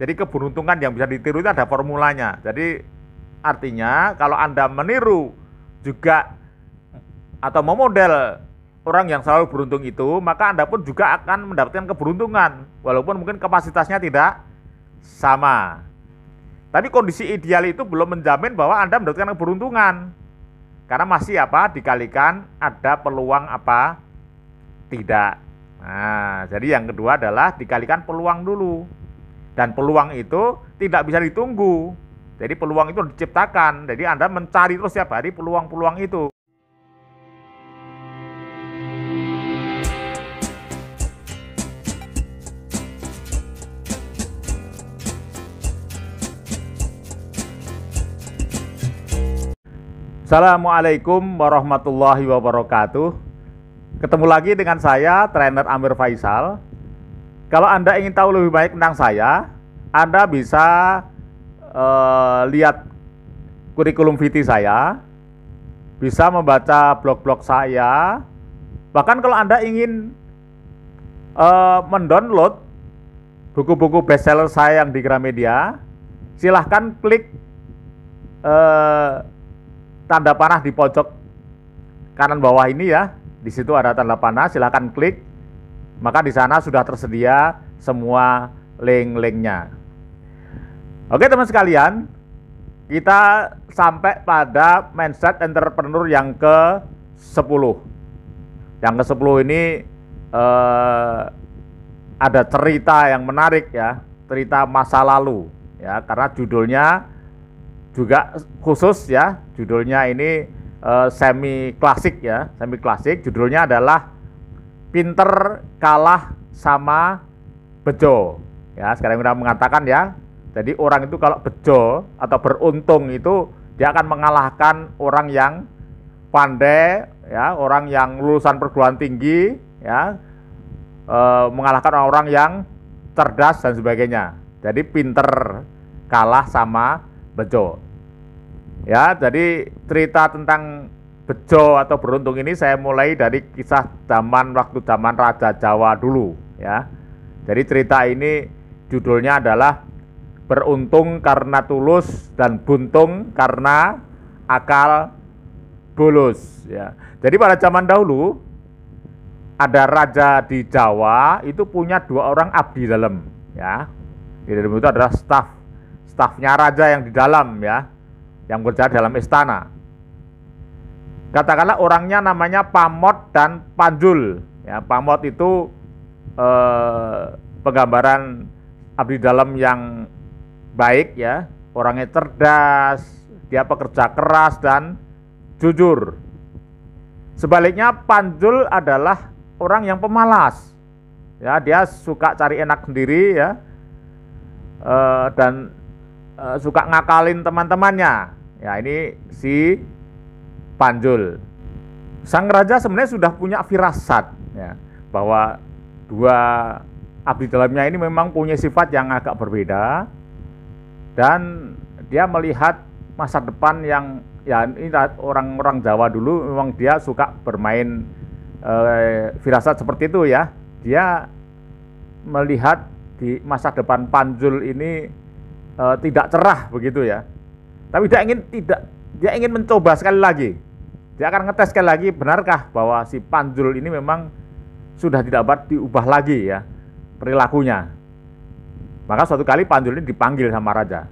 Jadi keberuntungan yang bisa ditiru itu ada formulanya. Jadi artinya kalau Anda meniru juga atau memodel orang yang selalu beruntung itu, maka Anda pun juga akan mendapatkan keberuntungan, walaupun mungkin kapasitasnya tidak sama. Tapi kondisi ideal itu belum menjamin bahwa Anda mendapatkan keberuntungan. Karena masih dikalikan ada peluang tidak. Nah, jadi yang kedua adalah dikalikan peluang dulu. Dan peluang itu tidak bisa ditunggu. Jadi peluang itu diciptakan. Jadi Anda mencari terus setiap hari peluang-peluang itu. Assalamualaikum warahmatullahi wabarakatuh. Ketemu lagi dengan saya, trainer Amir Faisal. Kalau Anda ingin tahu lebih baik tentang saya, Anda bisa lihat kurikulum vitae saya, bisa membaca blog-blog saya. Bahkan kalau Anda ingin mendownload buku-buku bestseller saya yang di Gramedia, silahkan klik tanda panah di pojok kanan bawah ini ya. Di situ ada tanda panah, silahkan klik. Maka di sana sudah tersedia semua link-linknya. Oke teman sekalian, kita sampai pada mindset entrepreneur yang ke-10. Yang ke-10 ini ada cerita yang menarik ya, cerita masa lalu ya, karena judulnya juga khusus ya, judulnya ini semi klasik ya, semi klasik. Judulnya adalah Pinter Kalah Sama Bejo ya. Sekarang kita mengatakan ya, jadi orang itu kalau bejo atau beruntung itu dia akan mengalahkan orang yang pandai ya, orang yang lulusan perguruan tinggi ya, mengalahkan orang yang cerdas dan sebagainya. Jadi pinter kalah sama bejo. Ya, jadi cerita tentang bejo atau beruntung ini saya mulai dari kisah waktu zaman Raja Jawa dulu ya. Jadi cerita ini judulnya adalah Beruntung Karena Tulus dan Buntung Karena Akal Bulus ya. Jadi pada zaman dahulu ada raja di Jawa itu punya 2 orang abdi dalam ya. Di dalam itu adalah stafnya raja yang di dalam ya, yang bekerja dalam istana. Katakanlah orangnya namanya Pamot dan Panjul ya. Pamot itu penggambaran abdi dalam yang baik ya, orangnya cerdas, dia pekerja keras dan jujur. Sebaliknya Panjul adalah orang yang pemalas ya, dia suka cari enak sendiri ya, dan suka ngakalin teman-temannya. Ya, ini si Panjul. Sang raja sebenarnya sudah punya firasat ya, bahwa 2 abdi dalamnya ini memang punya sifat yang agak berbeda, dan dia melihat masa depan yang ya, ini orang-orang Jawa dulu memang dia suka bermain firasat seperti itu ya. Dia melihat di masa depan Panjul ini tidak cerah begitu ya. Tapi dia ingin mencoba sekali lagi. Dia akan ngetes sekali lagi, benarkah bahwa si Panjul ini memang sudah tidak dapat diubah lagi ya perilakunya. Maka suatu kali Panjul ini dipanggil sama raja.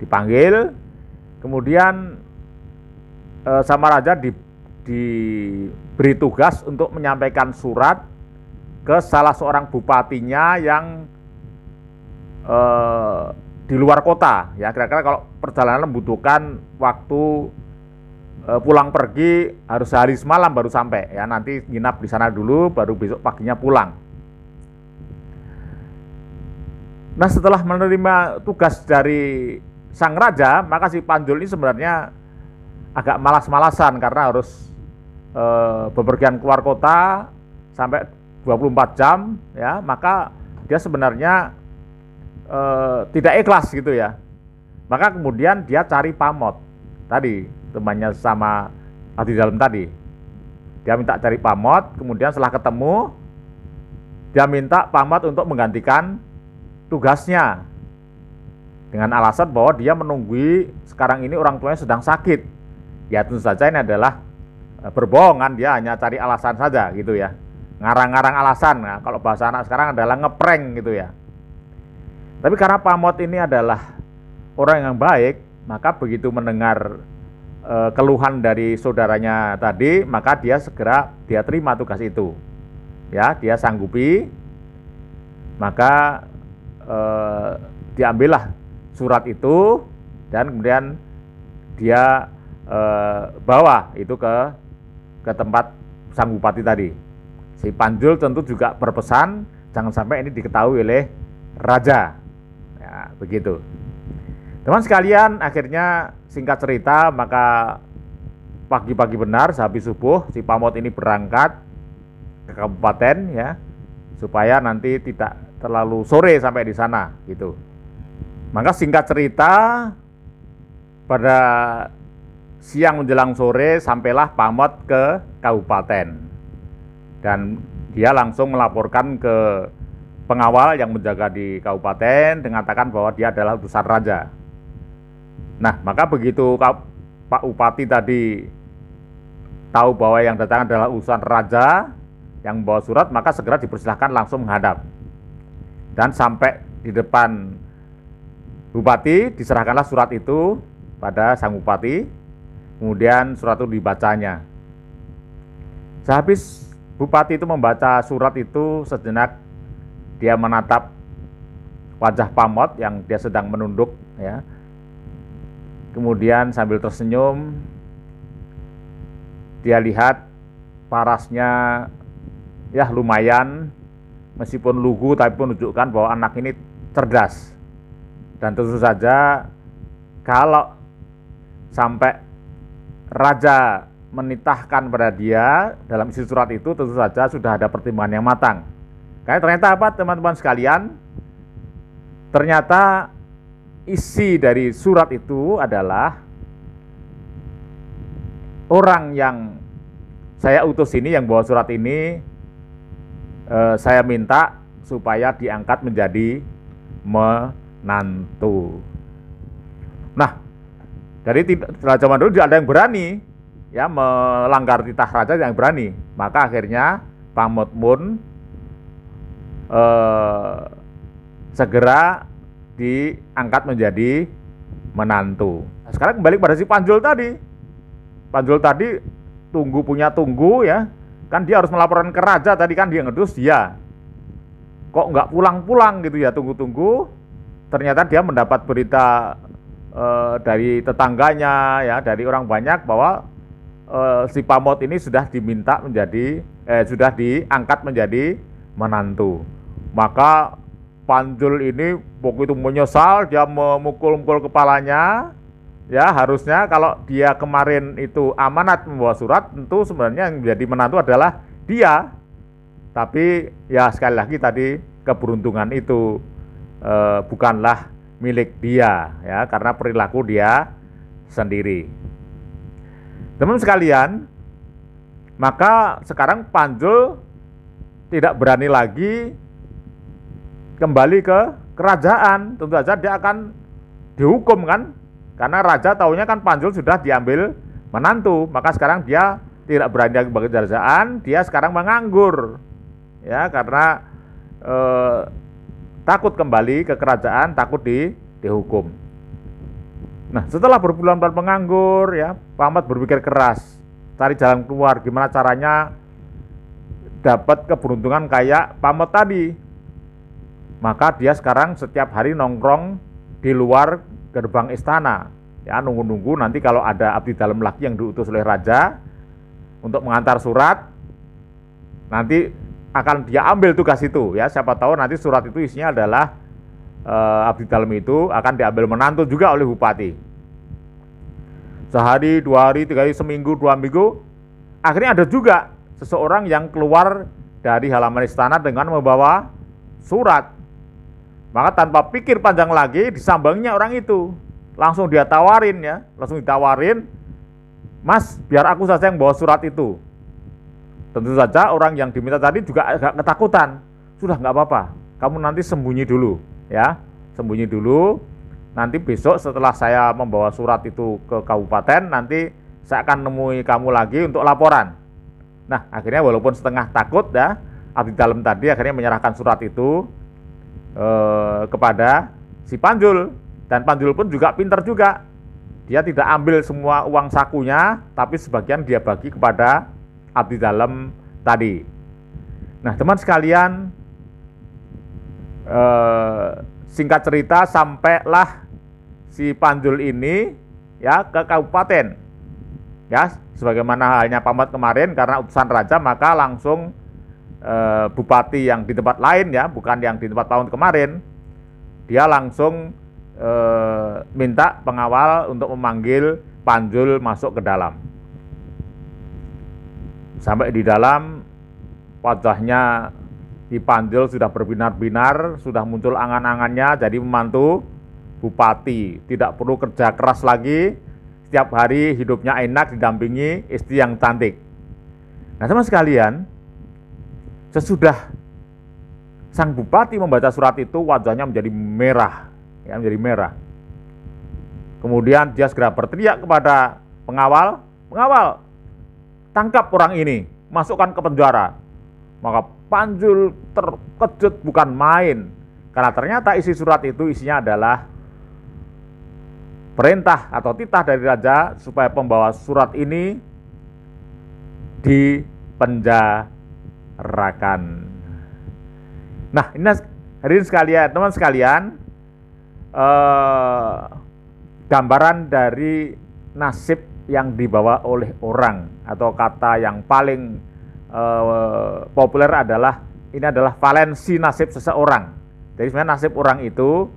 Dipanggil, kemudian sama raja diberi tugas untuk menyampaikan surat ke salah seorang bupatinya yang di luar kota ya. Kira-kira kalau perjalanan membutuhkan waktu pulang pergi harus sehari semalam baru sampai ya, nanti nginap di sana dulu baru besok paginya pulang. Nah, setelah menerima tugas dari sang raja, maka si Panjul ini sebenarnya agak malas-malasan karena harus bepergian keluar kota sampai 24 jam ya, maka dia sebenarnya tidak ikhlas gitu ya. Maka kemudian dia cari Pamot tadi, temannya sama abdi dalam tadi. Dia minta cari Pamot, kemudian setelah ketemu dia minta Pamot untuk menggantikan tugasnya dengan alasan bahwa dia menunggui sekarang ini orang tuanya sedang sakit. Ya tentu saja ini adalah berbohongan, dia hanya cari alasan saja gitu ya, ngarang-ngarang alasan. Nah, kalau bahasa anak sekarang adalah ngeprank gitu ya. Tapi karena Pamot ini adalah orang yang baik, maka begitu mendengar keluhan dari saudaranya tadi, maka dia terima tugas itu. Ya, dia sanggupi, maka diambillah surat itu dan kemudian dia bawa itu ke tempat sang bupati tadi. Si Panjul tentu juga berpesan jangan sampai ini diketahui oleh raja. Ya, begitu. Teman sekalian, akhirnya singkat cerita, maka pagi-pagi benar sehabis subuh si Pamot ini berangkat ke kabupaten ya, supaya nanti tidak terlalu sore sampai di sana gitu. Maka singkat cerita, pada siang menjelang sore sampailah Pamot ke kabupaten dan dia langsung melaporkan ke pengawal yang menjaga di kabupaten dengan mengatakan bahwa dia adalah utusan raja. Nah, maka begitu Pak Bupati tadi tahu bahwa yang datang adalah utusan raja yang membawa surat, maka segera dipersilahkan langsung menghadap. Dan sampai di depan Bupati diserahkanlah surat itu pada sang Bupati. Kemudian surat itu dibacanya. Sehabis Bupati itu membaca surat itu, sejenak dia menatap wajah Pamot yang dia sedang menunduk ya. Kemudian sambil tersenyum, dia lihat parasnya ya lumayan, meskipun lugu tapi menunjukkan bahwa anak ini cerdas. Dan tentu saja kalau sampai raja menitahkan pada dia dalam isi surat itu, tentu saja sudah ada pertimbangan yang matang. Karena ternyata apa teman-teman sekalian? Ternyata isi dari surat itu adalah orang yang saya utus ini, yang bawa surat ini, saya minta supaya diangkat menjadi menantu. Nah, dari raja zaman dulu tidak ada yang berani ya melanggar titah raja, yang berani. Maka akhirnya Pamot pun segera diangkat menjadi menantu. Nah, sekarang kembali pada si Panjul tadi. Panjul tadi tunggu ya, kan dia harus melaporkan ke raja tadi, kan dia ngedus dia. Kok nggak pulang-pulang gitu ya, tunggu-tunggu. Ternyata dia mendapat berita dari tetangganya ya, dari orang banyak bahwa si Pamot ini sudah sudah diangkat menjadi menantu. Maka Panjul ini begitu menyesal, dia memukul-mukul kepalanya. Ya, harusnya kalau dia kemarin itu amanat membawa surat, tentu sebenarnya yang menjadi menantu adalah dia. Tapi ya sekali lagi tadi keberuntungan itu bukanlah milik dia ya, karena perilaku dia sendiri. Teman sekalian, maka sekarang Panjul tidak berani lagi kembali ke kerajaan. Tentu saja dia akan dihukum kan, karena raja taunya kan Panjul sudah diambil menantu. Maka sekarang dia tidak berani lagi kembali ke kerajaan, dia sekarang menganggur ya, karena takut kembali ke kerajaan, takut dihukum. Nah, setelah berbulan-bulan menganggur ya, Pamot berpikir keras, cari jalan keluar, gimana caranya dapat keberuntungan kayak Pamot tadi. Maka dia sekarang setiap hari nongkrong di luar gerbang istana ya, nunggu-nunggu nanti kalau ada abdi dalam lagi yang diutus oleh raja untuk mengantar surat, nanti akan dia ambil tugas itu ya. Siapa tahu nanti surat itu isinya adalah abdi dalam itu akan diambil menantu juga oleh bupati. Sehari, 2 hari, 3 hari, seminggu, 2 minggu, akhirnya ada juga seseorang yang keluar dari halaman istana dengan membawa surat. Maka tanpa pikir panjang lagi, disambangnya orang itu. Langsung dia tawarin ya, langsung ditawarin, "Mas, biar aku saja yang bawa surat itu." Tentu saja orang yang diminta tadi juga agak ketakutan. "Sudah nggak apa-apa, kamu nanti sembunyi dulu ya, sembunyi dulu. nanti besok setelah saya membawa surat itu ke kabupaten, nanti saya akan nemui kamu lagi untuk laporan. Nah, akhirnya walaupun setengah takut ya, abdi dalam tadi akhirnya menyerahkan surat itu kepada si Panjul. Dan Panjul pun juga pintar juga. Dia tidak ambil semua uang sakunya, tapi sebagian dia bagi kepada abdi dalam tadi. Nah, teman sekalian, singkat cerita sampailah si Panjul ini ya ke kabupaten. Ya, sebagaimana halnya Pamat kemarin, karena utusan raja maka langsung bupati yang di tempat lain ya, bukan yang di tempat Pamat kemarin, dia langsung minta pengawal untuk memanggil Panjul masuk ke dalam. Sampai di dalam, wajahnya di Panjul sudah berbinar-binar, sudah muncul angan-angannya jadi membantu bupati, tidak perlu kerja keras lagi, setiap hari hidupnya enak didampingi istri yang cantik. Nah, teman sekalian, sesudah sang bupati membaca surat itu, wajahnya menjadi merah, ya, menjadi merah. Kemudian dia segera berteriak kepada pengawal, "Pengawal, tangkap orang ini, masukkan ke penjara." Maka Panjul terkejut bukan main, karena ternyata isi surat itu isinya adalah perintah atau titah dari raja supaya pembawa surat ini dipenjarakan. Nah, ini hadirin sekalian, teman sekalian, gambaran dari nasib yang dibawa oleh orang, atau kata yang paling populer adalah, ini adalah valensi nasib seseorang. Jadi sebenarnya nasib orang itu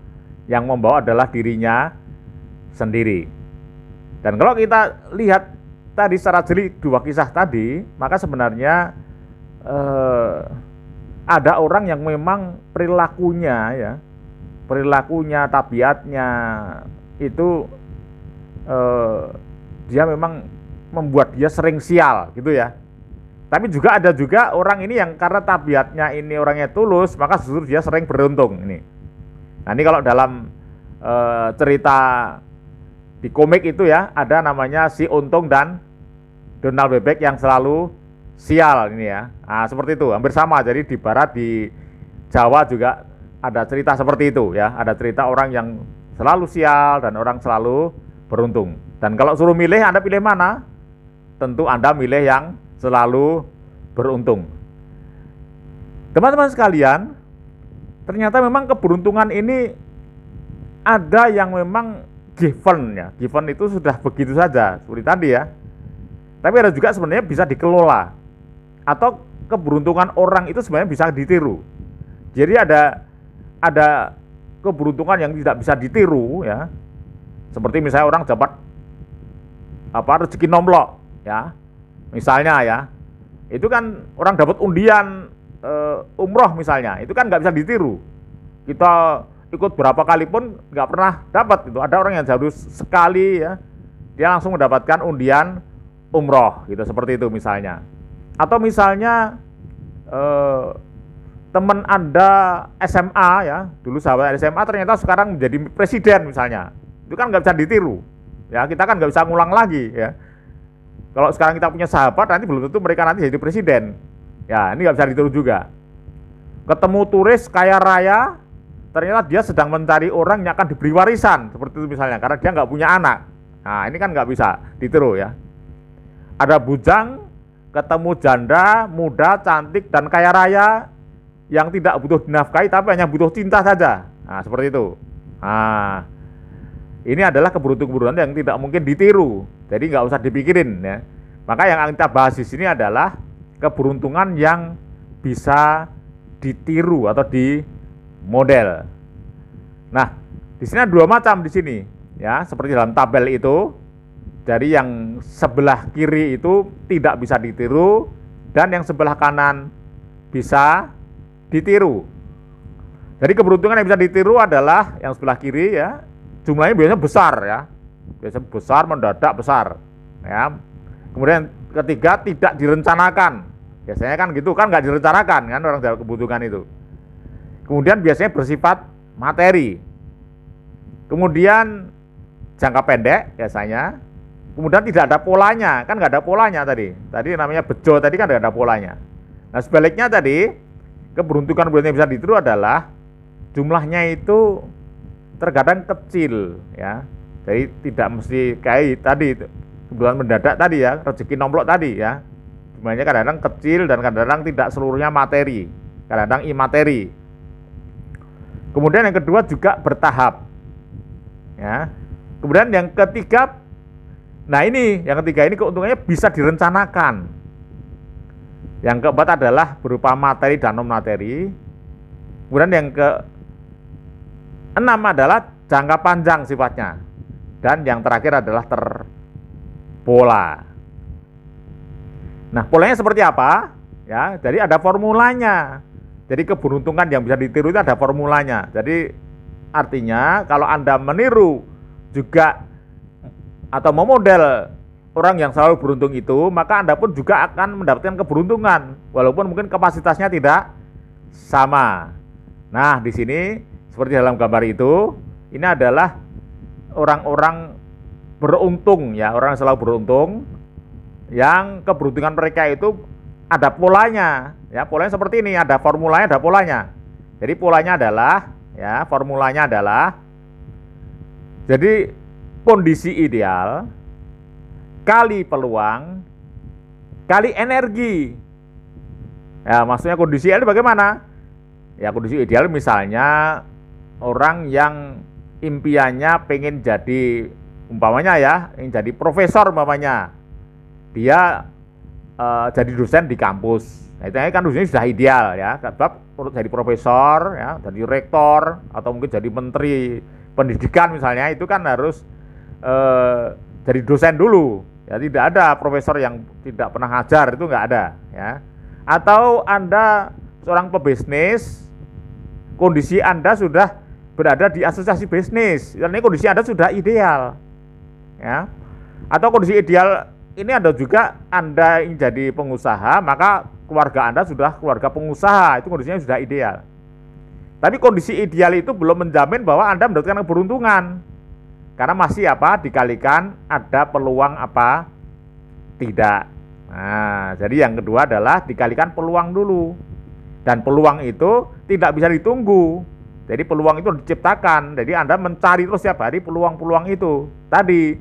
yang membawa adalah dirinya sendiri. Dan kalau kita lihat tadi secara jeli dua kisah tadi, maka sebenarnya ada orang yang memang perilakunya, tabiatnya itu dia memang membuat dia sering sial gitu ya. Tapi juga ada juga orang ini yang karena tabiatnya ini orangnya tulus, maka justru dia sering beruntung ini. Nah, ini kalau dalam cerita di komik itu ya, ada namanya si Untung dan Donald Bebek yang selalu sial ini ya. Nah, seperti itu, hampir sama. Jadi di barat, di Jawa juga ada cerita seperti itu ya. Ada cerita orang yang selalu sial dan orang selalu beruntung. Dan kalau suruh milih, Anda pilih mana? Tentu Anda milih yang selalu beruntung. Teman-teman sekalian, ternyata memang keberuntungan ini ada yang memang given ya. Given itu sudah begitu saja, seperti tadi ya. Tapi ada juga sebenarnya bisa dikelola. Atau keberuntungan orang itu sebenarnya bisa ditiru. Jadi ada keberuntungan yang tidak bisa ditiru ya. Seperti misalnya orang dapat rezeki nomplok ya. Misalnya ya, itu kan orang dapat undian umroh misalnya, itu kan nggak bisa ditiru. Kita ikut berapa kali pun nggak pernah dapat. Itu ada orang yang harus sekali ya, dia langsung mendapatkan undian umroh gitu, seperti itu misalnya. Atau misalnya teman Anda SMA ya, dulu sahabat SMA ternyata sekarang menjadi presiden misalnya, itu kan nggak bisa ditiru. Ya, kita kan nggak bisa ngulang lagi ya. Kalau sekarang kita punya sahabat, nanti belum tentu mereka nanti jadi presiden. Ya, ini nggak bisa ditiru juga. Ketemu turis kaya raya, ternyata dia sedang mencari orang yang akan diberi warisan, seperti itu misalnya, karena dia nggak punya anak. Nah, ini kan nggak bisa ditiru ya. Ada bujang, ketemu janda, muda, cantik, dan kaya raya, yang tidak butuh dinafkahi, tapi hanya butuh cinta saja. Nah, seperti itu. Nah, ini adalah keberuntungan yang tidak mungkin ditiru. Jadi nggak usah dipikirin ya. Maka yang kita bahas di sini adalah keberuntungan yang bisa ditiru atau di model. Nah, di sini ada dua macam di sini ya, seperti dalam tabel itu. Dari yang sebelah kiri itu tidak bisa ditiru dan yang sebelah kanan bisa ditiru. Jadi keberuntungan yang bisa ditiru adalah yang sebelah kiri ya. Jumlahnya biasanya besar ya. Biasanya besar, mendadak besar ya. Kemudian ketiga, tidak direncanakan. Biasanya kan gitu kan, nggak direncanakan kan orang dapat kebutuhan itu. Kemudian biasanya bersifat materi. kemudian jangka pendek biasanya, kemudian tidak ada polanya, kan nggak ada polanya tadi namanya bejo tadi kan nggak ada polanya. Nah sebaliknya tadi, keberuntungan yang bisa ditiru adalah jumlahnya itu terkadang kecil ya, jadi tidak mesti kayak tadi kebetulan mendadak tadi ya, rezeki nomplok tadi ya, jumlahnya kadang-kadang kecil dan kadang-kadang tidak seluruhnya materi, kadang-kadang imateri. Kemudian yang kedua juga bertahap ya. Kemudian yang ketiga, nah ini yang ketiga ini keuntungannya bisa direncanakan. Yang keempat adalah berupa materi dan non materi. Kemudian yang keenam adalah jangka panjang sifatnya. Dan yang terakhir adalah terpola. Nah, polanya seperti apa? Ya, jadi ada formulanya. Jadi keberuntungan yang bisa ditiru itu ada formulanya. Jadi artinya kalau Anda meniru juga atau memodel orang yang selalu beruntung itu, maka Anda pun juga akan mendapatkan keberuntungan walaupun mungkin kapasitasnya tidak sama. Nah, di sini seperti dalam gambar itu, ini adalah orang-orang beruntung ya, orang yang selalu beruntung yang keberuntungan mereka itu ada polanya ya, polanya seperti ini, ada formulanya, ada polanya. Jadi polanya adalah ya, formulanya adalah jadi kondisi ideal kali peluang kali energi. Ya, maksudnya kondisi ideal bagaimana? Ya, kondisi ideal misalnya orang yang impiannya pengen jadi umpamanya ya, ingin jadi profesor umpamanya. Dia jadi dosen di kampus. Nah, itu kan dosennya sudah ideal ya. Sebab untuk jadi profesor ya, jadi rektor atau mungkin jadi menteri pendidikan misalnya, itu kan harus jadi dosen dulu. Ya, tidak ada profesor yang tidak pernah ngajar, itu nggak ada ya. Atau Anda seorang pebisnis, kondisi Anda sudah berada di asosiasi bisnis, dan ini kondisi Anda sudah ideal ya. Atau kondisi ideal ini ada juga Anda ingin jadi pengusaha, maka keluarga Anda sudah keluarga pengusaha, itu kondisinya sudah ideal. Tapi kondisi ideal itu belum menjamin bahwa Anda mendapatkan keberuntungan. Karena masih dikalikan ada peluang tidak. Nah, jadi yang kedua adalah dikalikan peluang dulu. Dan peluang itu tidak bisa ditunggu. Jadi peluang itu diciptakan. Jadi Anda mencari terus setiap hari peluang-peluang itu. Tadi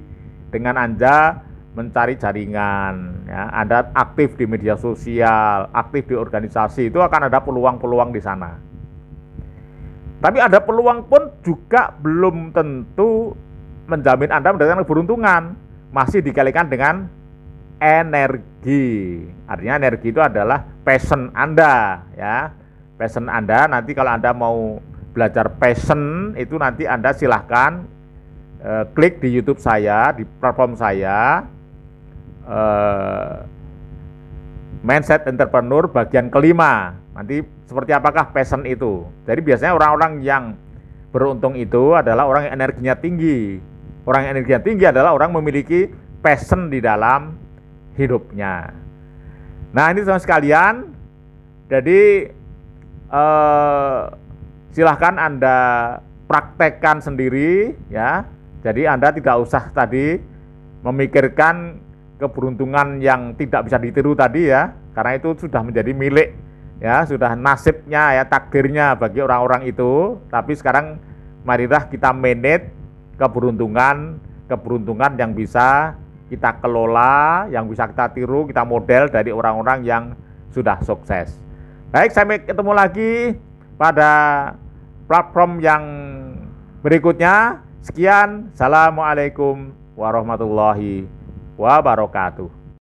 dengan Anda mencari jaringan, ya, Anda aktif di media sosial, aktif di organisasi, itu akan ada peluang-peluang di sana. Tapi ada peluang pun juga belum tentu menjamin Anda mendapatkan keberuntungan, masih dikalikan dengan energi. Artinya energi itu adalah passion Anda, ya. Passion Anda, nanti kalau Anda mau belajar passion itu nanti Anda silahkan klik di YouTube saya, di platform saya, Mindset Entrepreneur bagian kelima. Nanti seperti apakah passion itu. Jadi biasanya orang-orang yang beruntung itu adalah orang yang energinya tinggi. Orang yang energinya tinggi adalah orang memiliki passion di dalam hidupnya. Nah, ini teman sekalian, jadi silahkan Anda praktekkan sendiri ya. Jadi Anda tidak usah tadi memikirkan keberuntungan yang tidak bisa ditiru tadi ya, karena itu sudah menjadi milik ya, sudah nasibnya ya, takdirnya bagi orang-orang itu. Tapi sekarang marilah kita manage keberuntungan yang bisa kita kelola, yang bisa kita tiru, kita model dari orang-orang yang sudah sukses. Baik, sampai ketemu lagi pada platform yang berikutnya. Sekian, assalamualaikum warahmatullahi wabarakatuh.